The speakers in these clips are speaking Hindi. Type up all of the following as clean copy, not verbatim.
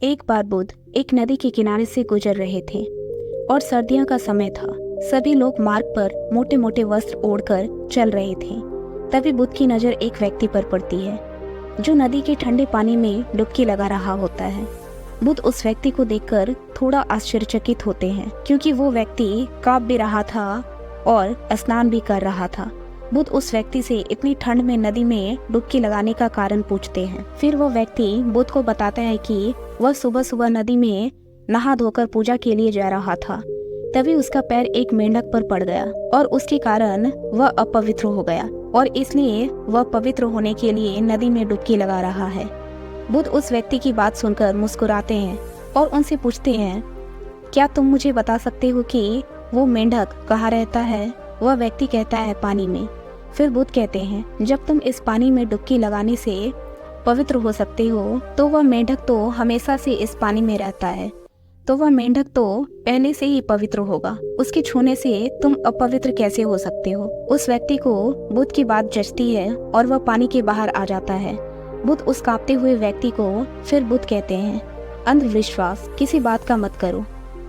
एक बार बुद्ध एक नदी के किनारे से गुजर रहे थे और सर्दियों का समय था। सभी लोग मार्ग पर मोटे मोटे वस्त्र ओढ़कर चल रहे थे। तभी बुद्ध की नज़र एक व्यक्ति पर पड़ती है जो नदी के ठंडे पानी में डुबकी लगा रहा होता है। बुद्ध उस व्यक्ति को देखकर थोड़ा आश्चर्यचकित होते हैं क्योंकि वो व्यक्ति कांप भी रहा था और स्नान भी कर रहा था। बुद्ध उस व्यक्ति से इतनी ठंड में नदी में डुबकी लगाने का कारण पूछते हैं। फिर वो व्यक्ति बुद्ध को बताता है कि वह सुबह सुबह नदी में नहा धोकर पूजा के लिए जा रहा था। तभी उसका पैर एक मेंढक पर पड़ गया और उसके कारण वह अपवित्र हो गया और इसलिए वह पवित्र होने के लिए नदी में डुबकी लगा रहा है। बुद्ध उस व्यक्ति की बात सुनकर मुस्कुराते हैं और उनसे पूछते हैं, क्या तुम मुझे बता सकते हो कि वो मेंढक कहाँ रहता है? वह व्यक्ति कहता है, पानी में। फिर बुद्ध कहते हैं, जब तुम इस पानी में डुबकी लगाने से पवित्र हो सकते हो तो वह मेंढक तो हमेशा से इस पानी में रहता है, तो वह मेंढक तो पहले से ही पवित्र होगा। उसके छूने से तुम अपवित्र कैसे हो सकते हो? उस व्यक्ति को बुद्ध की बात जचती है और वह पानी के बाहर आ जाता है। बुद्ध उस कांपते हुए व्यक्ति को फिर बुद्ध कहते हैं, अंधविश्वास किसी बात का मत करो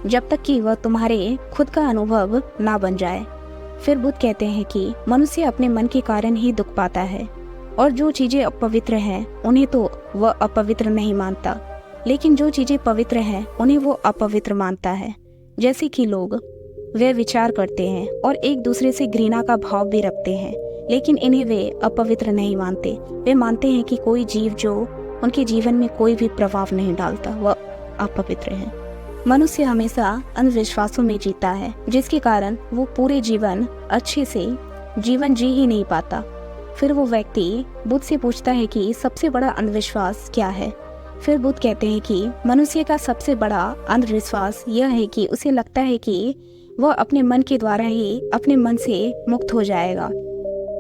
जब तक कि वह तुम्हारे खुद का अनुभव ना बन जाए। फिर बुद्ध कहते हैं कि मनुष्य अपने मन के कारण ही दुख पाता है और जो चीजें अपवित्र हैं उन्हें तो वह अपवित्र नहीं मानता, लेकिन जो चीजें पवित्र हैं उन्हें वो अपवित्र मानता है। जैसे कि लोग वे विचार करते हैं और एक दूसरे से घृणा का भाव भी रखते हैं, लेकिन इन्हें वे अपवित्र नहीं मानते। वे मानते हैं कि कोई जीव जो उनके जीवन में कोई भी प्रभाव नहीं डालता वह अपवित्र है। मनुष्य हमेशा अंधविश्वासों में जीता है, जिसके कारण वो पूरे जीवन अच्छे से जीवन जी ही नहीं पाता। फिर वो व्यक्ति बुद्ध से पूछता है कि सबसे बड़ा अंधविश्वास क्या है? फिर बुद्ध कहते हैं कि मनुष्य का सबसे बड़ा अंधविश्वास यह है कि उसे लगता है कि वह अपने मन के द्वारा ही अपने मन से मुक्त हो जाएगा,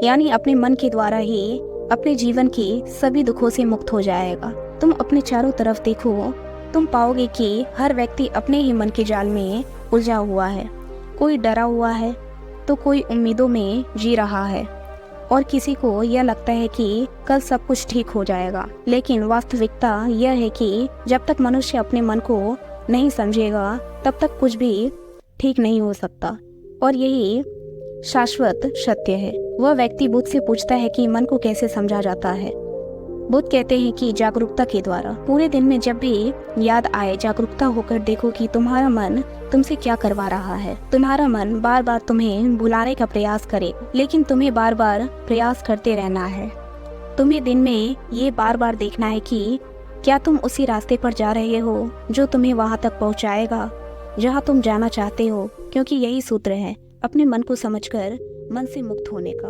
यानी अपने मन के द्वारा ही अपने जीवन के सभी दुखों से मुक्त हो जाएगा। तुम अपने चारों तरफ देखो, तुम पाओगे कि हर व्यक्ति अपने ही मन के जाल में उलझा हुआ है। कोई डरा हुआ है तो कोई उम्मीदों में जी रहा है और किसी को यह लगता है कि कल सब कुछ ठीक हो जाएगा। लेकिन वास्तविकता यह है कि जब तक मनुष्य अपने मन को नहीं समझेगा तब तक कुछ भी ठीक नहीं हो सकता और यही शाश्वत सत्य है। वह व्यक्ति बुद्ध से पूछता है कि मन को कैसे समझा जाता है? बुद्ध कहते हैं कि जागरूकता के द्वारा। पूरे दिन में जब भी याद आए जागरूकता होकर देखो कि तुम्हारा मन तुमसे क्या करवा रहा है। तुम्हारा मन बार बार तुम्हें भुलाने का प्रयास करे, लेकिन तुम्हें बार बार प्रयास करते रहना है। तुम्हें दिन में ये बार बार देखना है कि क्या तुम उसी रास्ते पर जा रहे हो जो तुम्हें वहां तक पहुंचाएगा जहां तुम जाना चाहते हो, क्योंकि यही सूत्र है अपने मन को समझकर मन से मुक्त होने का।